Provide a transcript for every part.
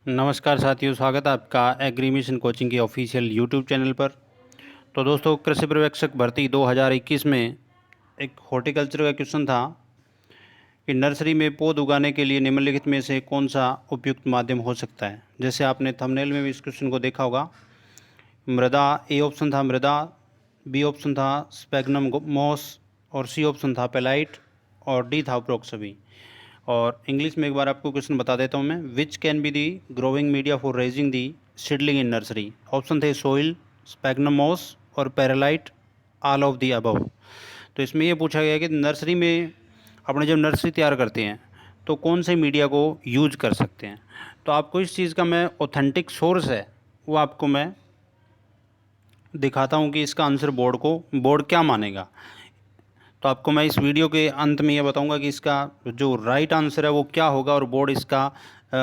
नमस्कार साथियों, स्वागत है आपका एग्री मिशन कोचिंग के ऑफिशियल यूट्यूब चैनल पर। तो दोस्तों, कृषि पर्यवेक्षक भर्ती 2021 में एक हॉर्टिकल्चर का क्वेश्चन था कि नर्सरी में पौध उगाने के लिए निम्नलिखित में से कौन सा उपयुक्त माध्यम हो सकता है। जैसे आपने थंबनेल में भी इस क्वेश्चन को देखा होगा। मृदा, ए ऑप्शन था मृदा, बी ऑप्शन था स्पैग्नम मॉस और सी ऑप्शन था पेलाइट और डी था उपरोक्त सभी। और इंग्लिश में एक बार आपको क्वेश्चन बता देता हूँ मैं। Which can be the growing media for raising the seedling in nursery. Option थे सोइल, स्पैग्नम मॉस और पैरालाइट, ऑल ऑफ दी अबव। तो इसमें ये पूछा गया कि नर्सरी में अपने जब नर्सरी तैयार करते हैं तो कौन से मीडिया को यूज कर सकते हैं। तो आपको इस चीज़ का मैं ऑथेंटिक सोर्स है वो आपको मैं दिखाता हूँ कि इसका आंसर बोर्ड क्या मानेगा। तो आपको मैं इस वीडियो के अंत में ये बताऊंगा कि इसका जो राइट आंसर है वो क्या होगा और बोर्ड इसका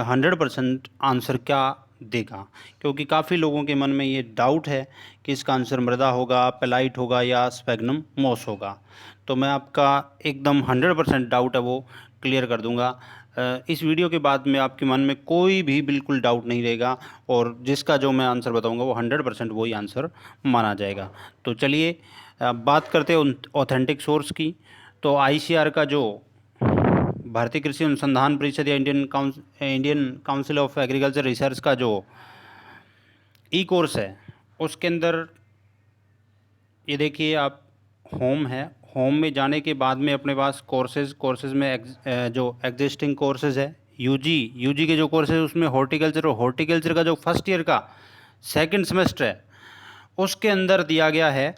100% आंसर क्या देगा। क्योंकि काफ़ी लोगों के मन में ये डाउट है कि इसका आंसर मृदा होगा, पेलाइट होगा या स्पैग्नम मॉस होगा। तो मैं आपका एकदम 100% डाउट है वो क्लियर कर दूंगा। इस वीडियो के बाद में आपके मन में कोई भी बिल्कुल डाउट नहीं रहेगा और जिसका जो मैं आंसर बताऊंगा वो 100% वही आंसर माना जाएगा। तो चलिए बात करते हैं ऑथेंटिक सोर्स की। तो आईसीआर का जो भारतीय कृषि अनुसंधान परिषद या Indian council of agriculture research का जो ई कोर्स है उसके अंदर ये देखिए आप, होम है। होम में जाने के बाद में अपने पास कोर्सेज में जो एग्जिस्टिंग कोर्सेज है यूजी के जो कोर्सेज उसमें हॉर्टिकल्चर का जो फर्स्ट ईयर का सेकंड सेमेस्टर है उसके अंदर दिया गया है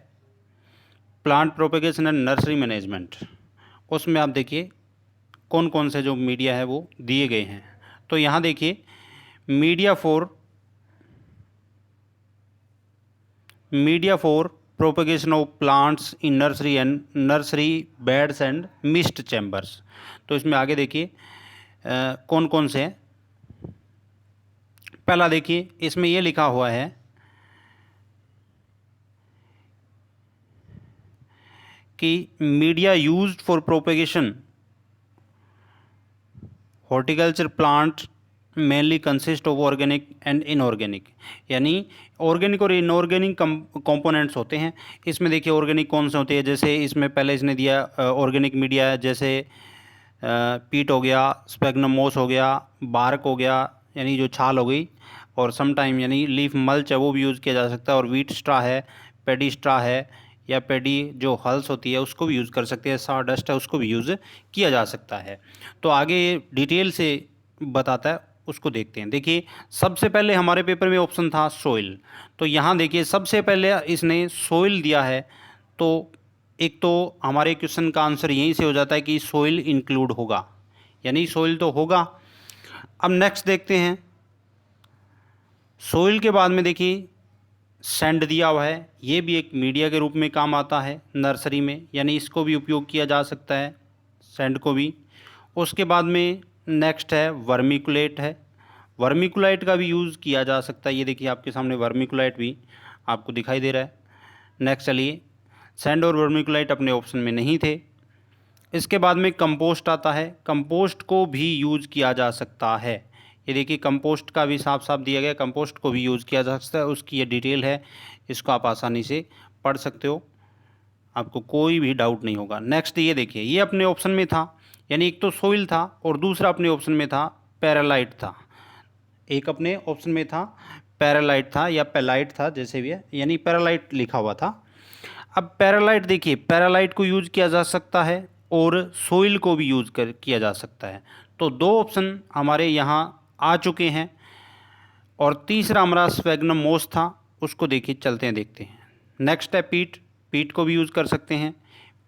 plant propagation and nursery management. उसमें आप देखिए कौन कौन से जो मीडिया है वो दिए गए हैं। तो यहाँ देखिए media for propagation of plants in nursery and nursery beds and mist chambers. तो इसमें आगे देखिए कौन कौन से हैं। पहला देखिए इसमें ये लिखा हुआ है कि media used for propagation horticulture plant mainly consist of organic and inorganic, यानी ऑर्गेनिक और इनऑर्गेनिक कंपोनेंट्स होते हैं। इसमें देखिए ऑर्गेनिक कौन से होते हैं, जैसे इसमें पहले इसने दिया ऑर्गेनिक मीडिया जैसे पीट हो गया, स्पैग्नम मोस हो गया, बार्क हो गया यानी जो छाल हो गई, और समटाइम यानी लीफ मल्च है वो भी यूज़ किया जा सकता है, और वीट स्ट्रा है, पेडी स्ट्रा है या पेडी जो हल्स होती है उसको भी यूज़ कर सकते हैं, सा डस्ट है उसको भी यूज़ किया जा सकता है। तो आगे डिटेल से बताता है उसको देखते हैं। देखिए सबसे पहले हमारे पेपर में ऑप्शन था सोइल। तो यहाँ देखिए सबसे पहले इसने सोइल दिया है। तो एक तो हमारे क्वेश्चन का आंसर यहीं से हो जाता है कि सोइल इंक्लूड होगा, यानी सोइल तो होगा। अब नेक्स्ट देखते हैं, सोइल के बाद में देखिए सैंड दिया हुआ है, ये भी एक मीडिया के रूप में काम आता है नर्सरी में, यानी इसको भी उपयोग किया जा सकता है, सैंड को भी। उसके बाद में नेक्स्ट है वर्मिकुलेट है, वर्मिकुलाइट का भी यूज़ किया जा सकता है। ये देखिए आपके सामने वर्मिकुलाइट भी आपको दिखाई दे रहा है। नेक्स्ट चलिए, सैंड और वर्मिकुलाइट अपने ऑप्शन में नहीं थे। इसके बाद में कंपोस्ट आता है, कंपोस्ट को भी यूज़ किया जा सकता है। ये देखिए कंपोस्ट का भी साफ साफ दिया गया, कंपोस्ट को भी यूज़ किया जा सकता है, उसकी ये डिटेल है, इसको आप आसानी से पढ़ सकते हो, आपको कोई भी डाउट नहीं होगा। नेक्स्ट ये देखिए, ये अपने ऑप्शन में था, यानी एक तो सोइल था और दूसरा अपने ऑप्शन में था पैरालाइट था। एक अपने ऑप्शन में था पैरालाइट था या पेलाइट था, जैसे भी है, यानी पैरालाइट लिखा हुआ था। अब पैरालाइट देखिए, पैरालाइट को यूज़ किया जा सकता है और सोइल को भी यूज़ कर किया जा सकता है। तो दो ऑप्शन हमारे यहाँ आ चुके हैं। और तीसरा हमारा स्पैग्नम मोस था, उसको देखिए चलते हैं देखते हैं। नेक्स्ट है पीट, पीट को भी यूज़ कर सकते हैं।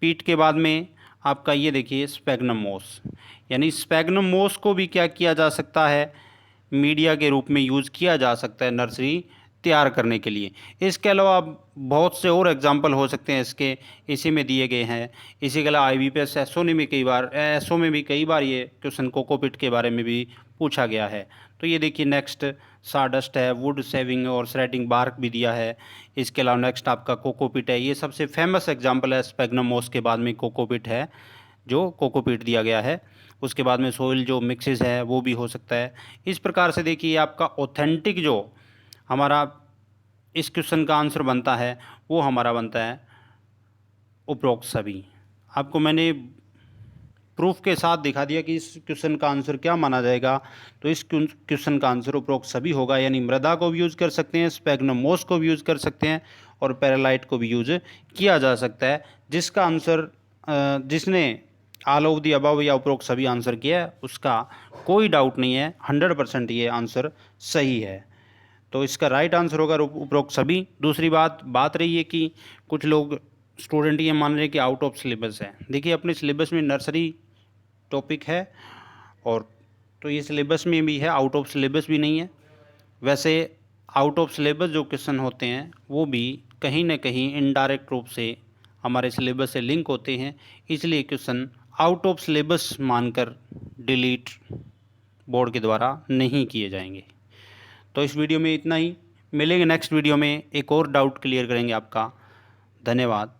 पीट के बाद में आपका ये देखिए स्पैग्नम मोस, यानी स्पैग्नम मोस को भी क्या किया जा सकता है, मीडिया के रूप में यूज़ किया जा सकता है नर्सरी तैयार करने के लिए। इसके अलावा बहुत से और एग्जांपल हो सकते हैं इसके, इसी में दिए गए हैं। इसी के अलावा IBPS एसओ में भी कई बार ये क्वेश्चन कोकोपीट के बारे में भी पूछा गया है। तो ये देखिए नेक्स्ट साडस्ट है, वुड सेविंग और श्रेडिंग बार्क भी दिया है। इसके अलावा नेक्स्ट आपका कोकोपीट है, ये सबसे फेमस एग्जाम्पल है, स्पैग्नम मोस के बाद में कोकोपीट है जो कोकोपीट दिया गया है। उसके बाद में सोइल जो मिक्सेस है वो भी हो सकता है। इस प्रकार से देखिए आपका ऑथेंटिक जो हमारा इस क्वेश्चन का आंसर बनता है वो हमारा बनता है उपरोक्त सभी। आपको मैंने प्रूफ के साथ दिखा दिया कि इस क्वेश्चन का आंसर क्या माना जाएगा। तो इस क्वेश्चन का आंसर उपरोक्त सभी होगा, यानी मृदा को भी यूज़ कर सकते हैं, स्पैग्नम मोस को भी यूज़ कर सकते हैं और पैरालाइट को भी यूज़ किया जा सकता है। जिसका आंसर जिसने ऑल ऑफ दी अबव या उपरोक्त सभी आंसर किया है उसका कोई डाउट नहीं है, 100% ये आंसर सही है। तो इसका राइट आंसर होगा उपरोक्त सभी। दूसरी बात रही है कि कुछ लोग स्टूडेंट ये मान रहे हैं कि आउट ऑफ सिलेबस है। देखिए अपने सिलेबस में नर्सरी टॉपिक है और तो ये सिलेबस में भी है, आउट ऑफ सिलेबस भी नहीं है। वैसे आउट ऑफ सिलेबस जो क्वेश्चन होते हैं वो भी कहीं ना कहीं इनडायरेक्ट रूप से हमारे सिलेबस से लिंक होते हैं, इसलिए क्वेश्चन आउट ऑफ सिलेबस मानकर डिलीट बोर्ड के द्वारा नहीं किए जाएंगे। तो इस वीडियो में इतना ही, मिलेंगे नेक्स्ट वीडियो में, एक और डाउट क्लियर करेंगे आपका। धन्यवाद।